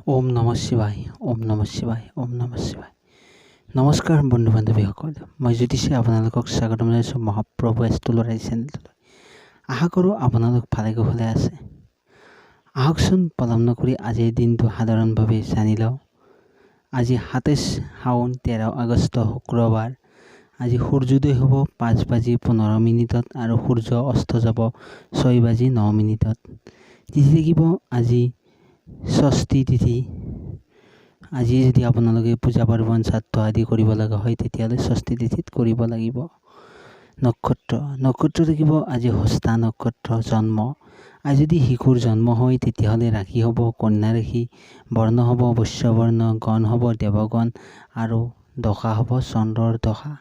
ওম নমঃ শিৱায় ওম নমঃ শিৱায় ওম নমঃ শিৱায়। নমস্কাৰ বন্ধু বান্ধৱীসকল, মই জ্যোতিষে আপোনালোকক স্বাগতম জনাইছোঁ মহাপ্ৰভু এষ্ট্ৰলজি চেনেলটোলৈ। আশা কৰোঁ আপোনালোক ভালে কুশলে আছে। আহকচোন পলম নকৰি আজিৰ দিনটো সাধাৰণভাৱে জানি লওঁ। আজি ২৭ শাওণ ১৩ আগষ্ট শুক্ৰবাৰ। আজি সূৰ্যোদয় হ'ব ৫:১৫ আৰু সূৰ্য অস্ত যাব ৬:০৯। তিথি থাকিব আজি ষষ্ঠী তিথি। আজি যদি আপোনালোকে পূজা পাৰ্বণ শ্ৰাদ্ধ আদি কৰিব লগা হয় তেতিয়াহ'লে ষষ্ঠী তিথিত কৰিব লাগিব। নক্ষত্ৰ থাকিব আজি হস্তা নক্ষত্ৰ জন্ম। আজি যদি শিশুৰ জন্ম হয় তেতিয়াহ'লে ৰাশি হ'ব কন্যা ৰাশি, বৰ্ণ হ'ব বৈশ্যবৰ্ণ, গণ হ'ব দেৱগণ আৰু দশা হ'ব চন্দ্ৰৰ দশা।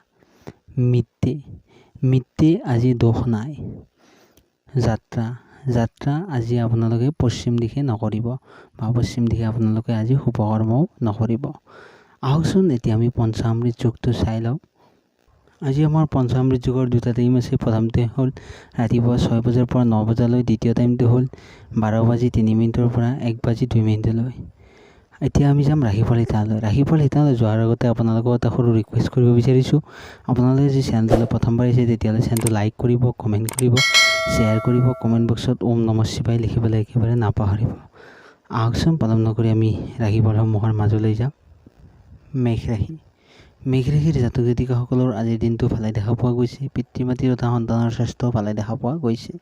মৃত্যে আজি দোষ নাই। যাত্ৰা আজি আপোনালোকে পশ্চিম দিশে নকৰিব বা পশ্চিম দিশে আপোনালোকে আজি শুভকৰ্মও নকৰিব। আহকচোন এতিয়া আমি পঞ্চামৃত যুগটো চাই লওঁ। আজি আমাৰ পঞ্চামৃত যুগৰ দুটা টাইম আছে। প্ৰথমতে হ'ল ৰাতিপুৱা 6 বজাৰ পৰা 9 বজালৈ, দ্বিতীয় টাইমটো হ'ল 12:03 পৰা 1:02। এতিয়া আমি যাম ৰাশিফল শিতানলৈ। ৰাশিফল শিতানলৈ যোৱাৰ আগতে আপোনালোকক এটা সৰু ৰিকুৱেষ্ট কৰিব বিচাৰিছোঁ। আপোনালোকে যদি চেনেলটোলৈ প্ৰথমবাৰ আহিছে তেতিয়াহ'লে চেনেলটো লাইক কৰিব, কমেণ্ট কৰিব, শ্বেয়াৰ কৰিব, কমেণ্ট বক্সত ওম নমঃ শিৱায় লিখিবলৈ একেবাৰে নাপাহৰিব। আহকচোন পলম নকৰি আমি ৰাশিফলসমূহৰ মাজলৈ যাম। মেঘ ৰাশিৰ জাতক জাতিকাসকলৰ আজিৰ দিনটো ভালে দেখা পোৱা গৈছে। পিতৃ মাতৃ তথা সন্তানৰ স্বাস্থ্য ভালে দেখা পোৱা গৈছে।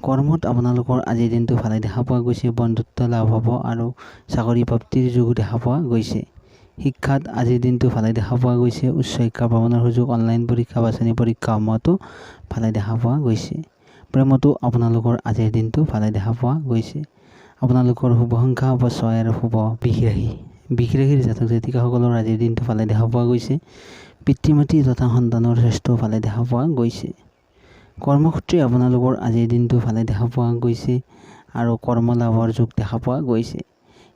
কৰ্মত আপোনালোকৰ আজিৰ দিনটো ভালে দেখা পোৱা গৈছে। বন্ধুত্ব লাভ হ'ব আৰু চাকৰি প্ৰাপ্তিৰ যোগো দেখা পোৱা গৈছে। শিক্ষাত আজিৰ দিনটো ভালে দেখা পোৱা গৈছে। উচ্চ শিক্ষা ভ্ৰমণৰ সুযোগ, অনলাইন পৰীক্ষা, বাছনি পৰীক্ষাসমূহতো ভালে দেখা পোৱা গৈছে। প্ৰেমতো আপোনালোকৰ আজিৰ দিনটো ভালে দেখা পোৱা গৈছে। আপোনালোকৰ শুভ সংখ্যা হ'ব 6 আৰু শুভ বৃষ ৰাশিৰ জাতক জাতিকাসকলৰ আজিৰ দিনটো ভালে দেখা পোৱা গৈছে। পিতৃ মাতৃ তথা সন্তানৰ স্বাস্থ্য ভালে দেখা পোৱা গৈছে। কৰ্মসূত্ৰে আপোনালোকৰ আজিৰ দিনটো ভালে দেখা পোৱা গৈছে আৰু কৰ্ম লাভৰ যোগ দেখা পোৱা গৈছে।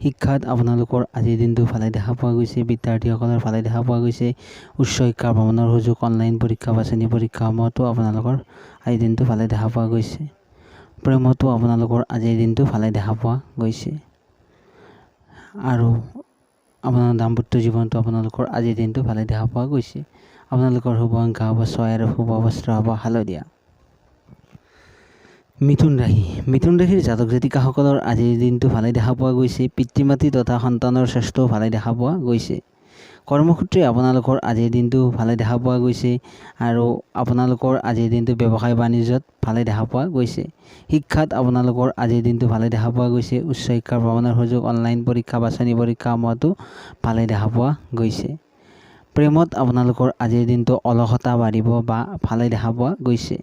শিক্ষাত আপোনালোকৰ আজিৰ দিনটো ভালে দেখা পোৱা গৈছে। বিদ্যাৰ্থীসকলৰ ভালে দেখা পোৱা গৈছে। উচ্চ শিক্ষা ভ্ৰমণৰ সুযোগ, অনলাইন পৰীক্ষা, বাছনি পৰীক্ষাসমূহতো আপোনালোকৰ আজিৰ দিনটো ভালে দেখা পোৱা গৈছে। প্ৰেমতো আপোনালোকৰ আজিৰ দিনটো ভালে দেখা পোৱা গৈছে আৰু আপোনাৰ দাম্পত্য জীৱনটো আপোনালোকৰ আজিৰ দিনটো ভালে দেখা পোৱা গৈছে। আপোনালোকৰ শুভ সংখ্যা হ'ব 6 আৰু শুভ বস্ত্ৰ হ'ব হালধীয়া। মিথুন ৰাশিৰ জাতক জাতিকাসকলৰ আজিৰ দিনটো ভালে দেখা পোৱা গৈছে। পিতৃ মাতৃ তথা সন্তানৰ স্বাস্থ্যও ভালে দেখা পোৱা গৈছে। কৰ্মসূত্ৰে আপোনালোকৰ আজিৰ দিনটো ভালে দেখা পোৱা গৈছে আৰু আপোনালোকৰ আজিৰ দিনটো ব্যৱসায় বাণিজ্যত ভালে দেখা পোৱা গৈছে। শিক্ষাত আপোনালোকৰ আজিৰ দিনটো ভালে দেখা পোৱা গৈছে। উচ্চ শিক্ষা ভ্ৰমণৰ সুযোগ, অনলাইন পৰীক্ষা, বাছনি পৰীক্ষাসমূহতো ভালে দেখা পোৱা গৈছে। প্ৰেমত আপোনালোকৰ আজিৰ দিনটো অলসতা বাঢ়িব বা ভালে দেখা পোৱা গৈছে।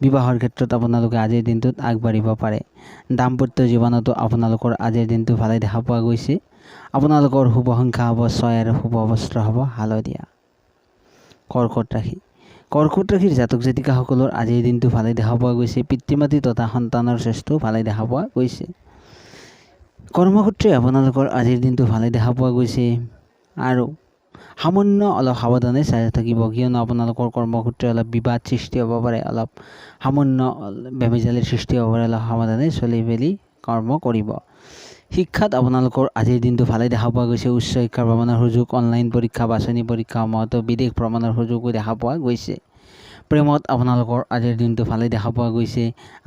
বিবাহৰ ক্ষেত্ৰত আপোনালোকে আজিৰ দিনটোত আগবাঢ়িব পাৰে। দাম্পত্য জীৱনতো আপোনালোকৰ আজিৰ দিনটো ভালে দেখা পোৱা গৈছে। আপোনালোকৰ শুভ সংখ্যা হ'ব 6 আৰু শুভ বস্ত্ৰ হ'ব হালধীয়া। কৰ্কট ৰাশিৰ জাতক জাতিকাসকলৰ আজিৰ দিনটো ভালে দেখা পোৱা গৈছে। পিতৃ মাতৃ তথা সন্তানৰ স্বাস্থ্য ভালে দেখা পোৱা গৈছে। কৰ্মসূত্ৰে আপোনালোকৰ আজিৰ দিনটো ভালে দেখা পোৱা গৈছে আৰু সামান্য অলপ সাৱধানে চাই থাকিব, কিয়নো আপোনালোকৰ কৰ্মসূত্ৰে অলপ বিবাদ সৃষ্টি হ'ব পাৰে, অলপ সামান্য বেমেজালিৰ সৃষ্টি হ'ব পাৰে। অলপ সাৱধানে চলি মেলি কৰ্ম কৰিব। শিক্ষাত আপোনালোকৰ আজিৰ দিনটো ভালে দেখা পোৱা গৈছে। উচ্চ শিক্ষা ভ্ৰমণৰ সুযোগ, অনলাইন পৰীক্ষা, বাছনি পৰীক্ষাসমূহতো বিদেশ ভ্ৰমণৰ সুযোগো দেখা পোৱা গৈছে। প্ৰেমত আপোনালোকৰ আজিৰ দিনটো ভালে দেখা পোৱা গৈছে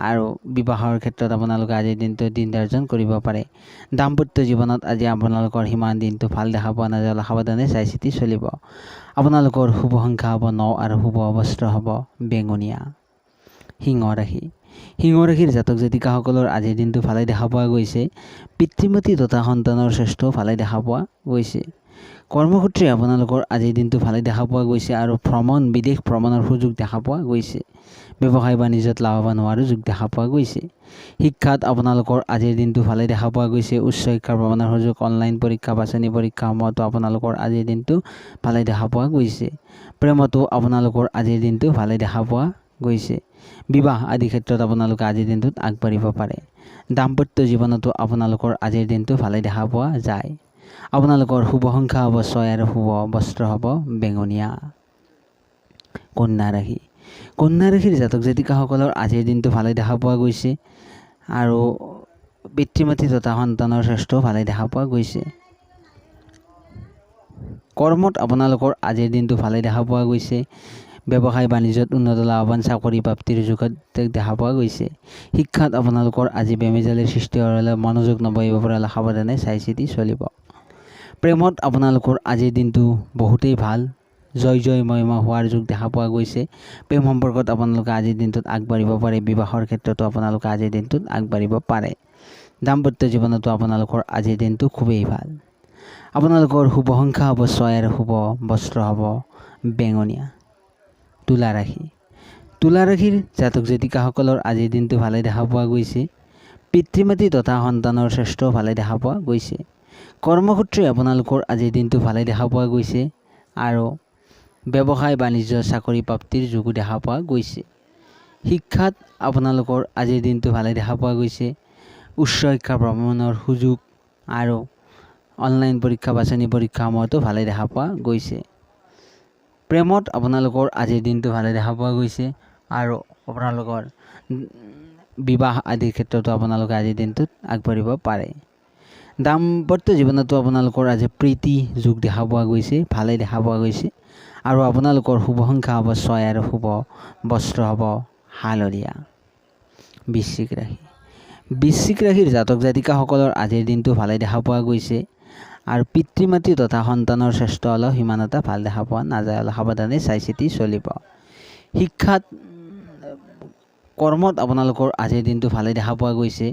আৰু বিবাহৰ ক্ষেত্ৰত আপোনালোকে আজিৰ দিনটো দিনদাৰ্জন কৰিব পাৰে। দাম্পত্য জীৱনত আজি আপোনালোকৰ সিমান দিনটো ভাল দেখা পোৱা নাযায়, অলপ সাৱধানে চাই চিতি চলিব। আপোনালোকৰ শুভ সংখ্যা হ'ব 9 আৰু শুভ বস্ত্ৰ হ'ব বেঙুনীয়া। সিংহ ৰাশিৰ জাতক জাতিকাসকলৰ আজিৰ দিনটো ভালে দেখা পোৱা গৈছে। পিতৃ মাতৃ তথা সন্তানৰ স্বাস্থ্য ভালে দেখা পোৱা গৈছে। কৰ্মসূত্ৰে আপোনালোকৰ আজিৰ দিনটো ভালে দেখা পোৱা গৈছে আৰু বিদেশ ভ্ৰমণৰ সুযোগ দেখা পোৱা গৈছে। ব্যৱসায় বাণিজ্যত লাভৱান হোৱাৰো যোগ দেখা পোৱা গৈছে। শিক্ষাত আপোনালোকৰ আজিৰ দিনটো ভালে দেখা পোৱা গৈছে। উচ্চ শিক্ষা ভ্ৰমণৰ সুযোগ, অনলাইন পৰীক্ষা, বাছনি পৰীক্ষাসমূহতো আপোনালোকৰ আজিৰ দিনটো ভালে দেখা পোৱা গৈছে। প্ৰেমতো আপোনালোকৰ আজিৰ দিনটো ভালে দেখা পোৱা গৈছে। বিবাহ আদি ক্ষেত্ৰত আপোনালোকে আজিৰ দিনটোত আগবাঢ়িব পাৰে। দাম্পত্য জীৱনতো আপোনালোকৰ আজিৰ দিনটো ভালে দেখা পোৱা যায়। আপোনালোকৰ শুভ সংখ্যা হ'ব 6 আৰু শুভ বস্ত্ৰ হ'ব বেঙুনীয়া। কন্যা ৰাশিৰ জাতক জাতিকাসকলৰ আজিৰ দিনটো ভালে দেখা পোৱা গৈছে আৰু পিতৃ মাতৃ তথা সন্তানৰ স্বাস্থ্য ভালে দেখা পোৱা গৈছে। কৰ্মত আপোনালোকৰ আজিৰ দিনটো ভালে দেখা পোৱা গৈছে। ব্যৱসায় বাণিজ্যত উন্নত লাভৱান চাকৰি প্ৰাপ্তিৰ যোগত দেখা পোৱা গৈছে। শিক্ষাত আপোনালোকৰ আজি বেমেজালিৰ সৃষ্টি হ'লে মনোযোগ নবহিব পৰা সাৱধানে চাই চিতি চলিব। প্ৰেমত আপোনালোকৰ আজিৰ দিনটো বহুতেই ভাল, জয় জয়ময় হোৱাৰ যোগ দেখা পোৱা গৈছে। প্ৰেম সম্পৰ্কত আপোনালোকে আজিৰ দিনটোত আগবাঢ়িব পাৰে। বিবাহৰ ক্ষেত্ৰতো আপোনালোকে আজিৰ দিনটোত আগবাঢ়িব পাৰে। দাম্পত্য জীৱনতো আপোনালোকৰ আজিৰ দিনটো খুবেই ভাল। আপোনালোকৰ শুভ সংখ্যা হ'ব 6 আৰু শুভ বস্ত্ৰ হ'ব বেঙুনীয়া। তুলা ৰাশি। তুলা ৰাশিৰ জাতক জাতিকাসকলৰ আজিৰ দিনটো ভালে দেখা পোৱা গৈছে। পিতৃ মাতৃ তথা সন্তানৰ স্বাস্থ্য ভালে দেখা পোৱা গৈছে। কৰ্মসূত্ৰে আপোনালোকৰ আজিৰ দিনটো ভালে দেখা পোৱা গৈছে আৰু ব্যৱসায় বাণিজ্য চাকৰি প্ৰাপ্তিৰ যোগো দেখা পোৱা গৈছে। শিক্ষাত আপোনালোকৰ আজিৰ দিনটো ভালে দেখা পোৱা গৈছে। উচ্চ শিক্ষা ভ্ৰমণৰ সুযোগ আৰু অনলাইন পৰীক্ষা বাছনি পৰীক্ষাসমূহতো ভালে দেখা পোৱা গৈছে। প্ৰেমত আপোনালোকৰ আজিৰ দিনটো ভালে দেখা পোৱা গৈছে আৰু আপোনালোকৰ বিবাহ আদিৰ ক্ষেত্ৰতো আপোনালোকে আজিৰ দিনটোত আগবাঢ়িব পাৰে। দাম্পত্য জীৱনতো আপোনালোকৰ আজি প্ৰীতি যোগ দেখা পোৱা গৈছে, ভালে দেখা পোৱা গৈছে আৰু আপোনালোকৰ শুভ সংখ্যা হ'ব 6 আৰু শুভ বস্ত্ৰ হ'ব হালধীয়া। বৃশ্চিক ৰাশি। বৃশ্চিক ৰাশিৰ জাতক জাতিকাসকলৰ আজিৰ দিনটো ভালে দেখা পোৱা গৈছে আৰু পিতৃ মাতৃ তথা সন্তানৰ স্বাস্থ্য অলপ সিমান এটা ভাল দেখা পোৱা নাযায়, অলপ সাৱধানে চাই চিতি চলিব। শিক্ষাত কৰ্মত আপোনালোকৰ আজিৰ দিনটো ভালে দেখা পোৱা গৈছে।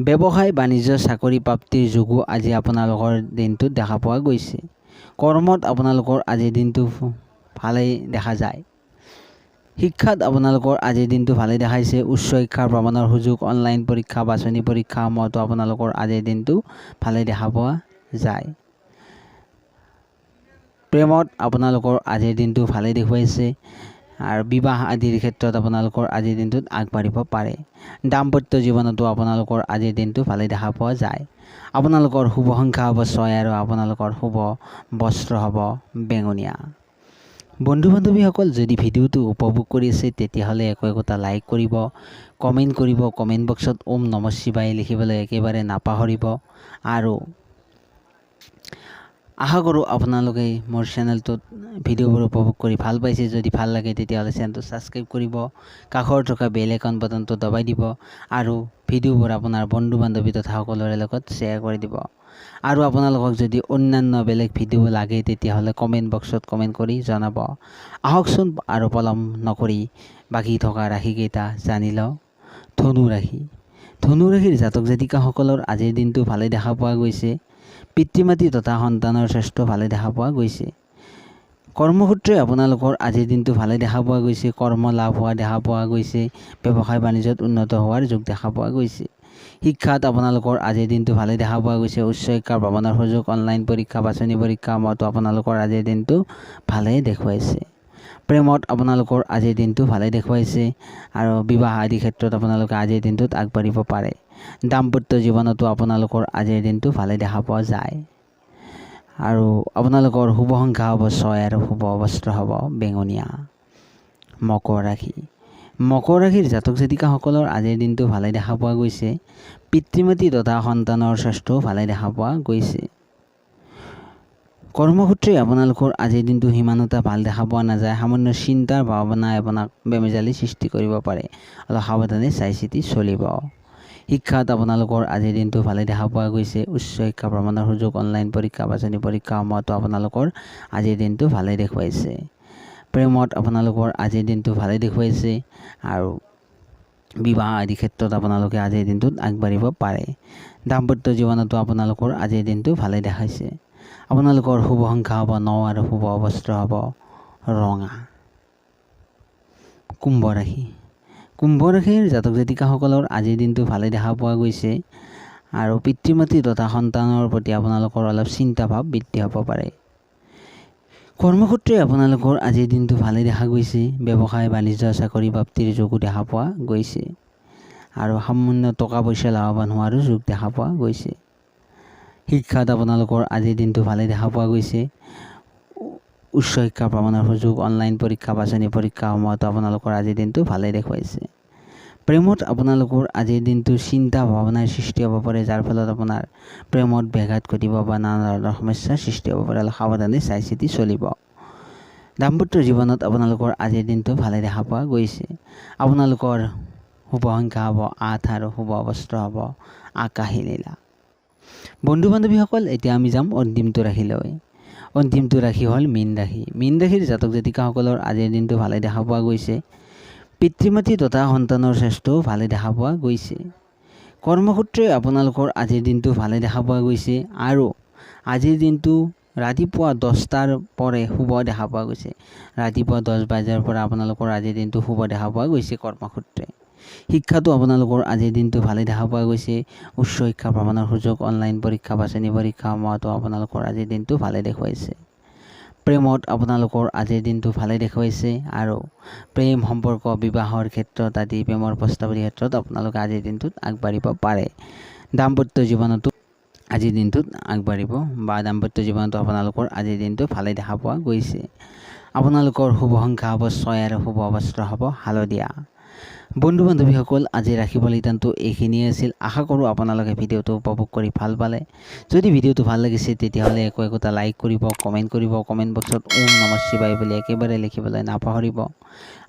ব্যৱসায় বাণিজ্য চাকৰি প্ৰাপ্তিৰ যোগো আজি আপোনালোকৰ দিনটোত দেখা পোৱা গৈছে। কৰ্মত আপোনালোকৰ আজিৰ দিনটো ভালেই দেখা যায়। শিক্ষাত আপোনালোকৰ আজিৰ দিনটো ভালেই দেখাইছে। উচ্চ শিক্ষাৰ ভ্ৰমণৰ সুযোগ, অনলাইন পৰীক্ষা বাছনি পৰীক্ষাসমূহতো আপোনালোকৰ আজিৰ দিনটো ভালেই দেখা পোৱা যায়। প্ৰেমত আপোনালোকৰ আজিৰ দিনটো ভালেই দেখুৱাইছে আৰু বিবাহ আদিৰ ক্ষেত্ৰত আপোনালোকৰ আজিৰ দিনটোত আগবাঢ়িব পাৰে। দাম্পত্য জীৱনতো আপোনালোকৰ আজিৰ দিনটো ভালেই দেখা পোৱা যায়। আপোনালোকৰ শুভ সংখ্যা হ'ব 6 আৰু আপোনালোকৰ শুভ বস্ত্ৰ হ'ব বেঙুনীয়া। বন্ধু বান্ধৱীসকল, যদি ভিডিঅ'টো উপভোগ কৰি আছে তেতিয়াহ'লে একোটা লাইক কৰিব, কমেণ্ট কৰিব। কমেণ্ট বক্সত ওম নমঃ শিৱায় লিখিবলৈ একেবাৰে নাপাহৰিব আৰু আশা কৰোঁ আপোনালোকে মোৰ চেনেলটোত ভিডিঅ'বোৰ উপভোগ কৰি ভাল পাইছে। যদি ভাল লাগে তেতিয়াহ'লে চেনেলটো ছাবস্ক্ৰাইব কৰিব, কাষৰ থকা বেল আইকন বাটনটো দবাই দিব আৰু ভিডিঅ'বোৰ আপোনাৰ বন্ধু বান্ধৱী তথা সকলোৰে লগত শ্বেয়াৰ কৰি দিব। আৰু আপোনালোকক যদি অন্যান্য বেলেগ ভিডিঅ' লাগে তেতিয়াহ'লে কমেণ্ট বক্সত কমেণ্ট কৰি জনাব। আহকচোন আৰু পলম নকৰি বাকী থকা ৰাশিকেইটা জানি লওঁ। ধনু ৰাশি। ধনু ৰাশিৰ জাতক জাতিকাসকলৰ আজিৰ দিনটো ভালে দেখা পোৱা গৈছে। পিতৃ মাতৃ তথা সন্তানৰ স্বাস্থ্য ভালে দেখা পোৱা গৈছে। কৰ্মসূত্ৰে আপোনালোকৰ আজিৰ দিনটো ভালে দেখা পোৱা গৈছে। কৰ্ম লাভ হোৱা দেখা পোৱা গৈছে। ব্যৱসায় বাণিজ্যত উন্নত হোৱাৰ যোগ দেখা পোৱা গৈছে। শিক্ষাত আপোনালোকৰ আজিৰ দিনটো ভালে দেখা পোৱা গৈছে। উচ্চ শিক্ষা ভ্ৰমণৰ সুযোগ, অনলাইন পৰীক্ষা বাছনি পৰীক্ষাসমূহতো আপোনালোকৰ আজিৰ দিনটো ভালেই দেখুৱাইছে। প্ৰেমত আপোনালোকৰ আজিৰ দিনটো ভালে দেখুৱাইছে আৰু বিবাহ আদিৰ ক্ষেত্ৰত আপোনালোকে আজিৰ দিনটোত আগবাঢ়িব পাৰে। দাম্পত্য জীৱনতো আপোনালোকৰ আজিৰ দিনটো ভালে দেখা পোৱা যায় আৰু আপোনালোকৰ শুভ সংখ্যা হ'ব 6 আৰু শুভ বস্ত্ৰ হ'ব বেঙুনীয়া। মকৰ ৰাশি। মকৰ ৰাশিৰ জাতক জাতিকাসকলৰ আজিৰ দিনটো ভালে দেখা পোৱা গৈছে। পিতৃ মাতৃ তথা সন্তানৰ স্বাস্থ্যও ভালে দেখা পোৱা গৈছে। কৰ্মসূত্ৰে আপোনালোকৰ আজিৰ দিনটো সিমান এটা ভাল দেখা পোৱা নাযায়। সামান্য চিন্তাৰ ভাৱনাই আপোনাক বেমেজালি সৃষ্টি কৰিব পাৰে, অলপ সাৱধানে চাই চিতি চলিব। শিক্ষাত আপোনালোকৰ আজিৰ দিনটো ভালে দেখা পোৱা গৈছে। উচ্চ শিক্ষা ভ্ৰমণৰ সুযোগ, অনলাইন পৰীক্ষা বাছনি পৰীক্ষাসমূহতো আপোনালোকৰ আজিৰ দিনটো ভালে দেখুৱাইছে। প্ৰেমত আপোনালোকৰ আজিৰ দিনটো ভালে দেখুৱাইছে আৰু বিবাহ আদি ক্ষেত্ৰত আপোনালোকে আজিৰ দিনটোত আগবাঢ়িব পাৰে। দাম্পত্য জীৱনতো আপোনালোকৰ আজিৰ দিনটো ভালে দেখাইছে। আপোনালোকৰ শুভ সংখ্যা হ'ব 9 আৰু শুভ বস্ত্ৰ হ'ব ৰঙা। কুম্ভ ৰাশি। কুম্ভ ৰাশিৰ জাতক জাতিকাসকলৰ আজিৰ দিনটো ভালে দেখা পোৱা গৈছে আৰু পিতৃ মাতৃ তথা সন্তানৰ প্ৰতি আপোনালোকৰ অলপ চিন্তা ভাৱ বৃদ্ধি হ'ব পাৰে। কৰ্মসূত্ৰে আপোনালোকৰ আজিৰ দিনটো ভালে দেখা গৈছে। ব্যৱসায় বাণিজ্য চাকৰি প্ৰাপ্তিৰ যোগো দেখা পোৱা গৈছে আৰু সামান্য টকা পইচা লাভৱান হোৱাৰো যোগ দেখা পোৱা গৈছে। শিক্ষাত আপোনালোকৰ আজিৰ দিনটো ভালে দেখা পোৱা গৈছে। উচ্চ শিক্ষা ভ্ৰমণৰ সুযোগ, অনলাইন পৰীক্ষা বাছনি পৰীক্ষাসমূহতো আপোনালোকৰ আজিৰ দিনটো ভালেই দেখুৱাইছে। প্ৰেমত আপোনালোকৰ আজিৰ দিনটো চিন্তা ভাৱনাৰ সৃষ্টি হ'ব পাৰে, যাৰ ফলত আপোনাৰ প্ৰেমত ব্যাঘাত ঘটিব বা নানা ধৰণৰ সমস্যাৰ সৃষ্টি হ'ব পাৰে। অলপ সাৱধানে চাই চিতি চলিব। দাম্পত্য জীৱনত আপোনালোকৰ আজিৰ দিনটো ভালে দেখা পোৱা গৈছে। আপোনালোকৰ শুভ সংখ্যা হ'ব 8 আৰু শুভ অৱস্ত্ৰ হ'ব আকাশী নীলা। বন্ধু বান্ধৱীসকল, এতিয়া আমি যাম অন্তিমটো ৰাশিলৈ। অন্তিমটো ৰাশি হ'ল মীন ৰাশি। মীন ৰাশিৰ জাতক জাতিকাসকলৰ আজিৰ দিনটো ভালে দেখা পোৱা গৈছে। পিতৃ মাতৃ তথা সন্তানৰ স্বাস্থ্যও ভালে দেখা পোৱা গৈছে। কৰ্মসূত্ৰে আপোনালোকৰ আজিৰ দিনটো ভালে দেখা পোৱা গৈছে আৰু আজিৰ দিনটো ৰাতিপুৱা 10টাৰ পৰা শুভ দেখা পোৱা গৈছে। ৰাতিপুৱা 10 বজাৰ পৰা আপোনালোকৰ আজিৰ দিনটো শুভ দেখা পোৱা গৈছে কৰ্মসূত্ৰে। শিক্ষাটো আপোনালোকৰ আজিৰ দিনটো ভালে দেখা পোৱা গৈছে। উচ্চ শিক্ষা ভ্ৰমণৰ সুযোগ, অনলাইন পৰীক্ষা, বাছনি পৰীক্ষা সমূহতো আপোনালোকৰ আজিৰ দিনটো ভালে দেখুৱাইছে। প্ৰেমত আপোনালোকৰ আজিৰ দিনটো ভালে দেখুৱাইছে আৰু প্ৰেম সম্পৰ্ক বিবাহৰ ক্ষেত্ৰত আদি প্ৰেমৰ প্ৰস্তাৱৰ ক্ষেত্ৰত আপোনালোকে আজিৰ দিনটোত আগবাঢ়িব পাৰে। দাম্পত্য জীৱনতো আজিৰ দিনটোত আগবাঢ়িব বা দাম্পত্য জীৱনতো আপোনালোকৰ আজিৰ দিনটো ভালে দেখা পোৱা গৈছে। আপোনালোকৰ শুভ সংখ্যা হ'ব 6 আৰু শুভ অৱস্ত্ৰ হ'ব হালধীয়া। বন্ধু বান্ধৱীসকল, আজি ৰাশি ফলিতানটো এইখিনিয়ে আছিল। আশা কৰোঁ আপোনালোকে ভিডিঅ'টো উপভোগ কৰি ভাল পালে। যদি ভিডিঅ'টো ভাল লাগিছে তেতিয়াহ'লে একোটা লাইক কৰিব, কমেণ্ট কৰিব। কমেণ্ট বক্সত ওম নমঃ শিৱায় বুলি একেবাৰে লিখিবলৈ নাপাহৰিব।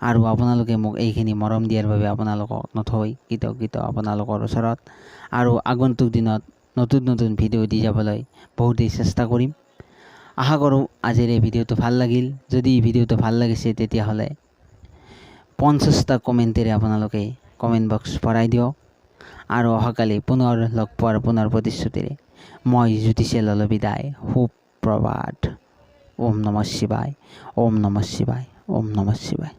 আৰু আপোনালোকে মোক এইখিনি মৰম দিয়াৰ বাবে আপোনালোকক নথৈ কৃতজ্ঞ আপোনালোকৰ ওচৰত। আৰু আগন্তুক দিনত নতুন নতুন ভিডিঅ' দি যাবলৈ বহুতেই চেষ্টা কৰিম। আশা কৰোঁ আজিৰ এই ভিডিঅ'টো ভাল লাগিল। যদি ভিডিঅ'টো ভাল লাগিছে তেতিয়াহ'লে 50টা কমেণ্টেৰে আপোনালোকে কমেণ্ট বক্স ভৰাই দিয়ক। আৰু অহাকালি পুনৰ লগ পোৱাৰ পুনৰ প্ৰতিশ্ৰুতিৰে মই জ্যোতিষে ললো বিদায়। সুপ্ৰভাত। ওম নমঃ শিৱায়, ওম নমঃ শিৱায়, ওম নমঃ শিৱায়।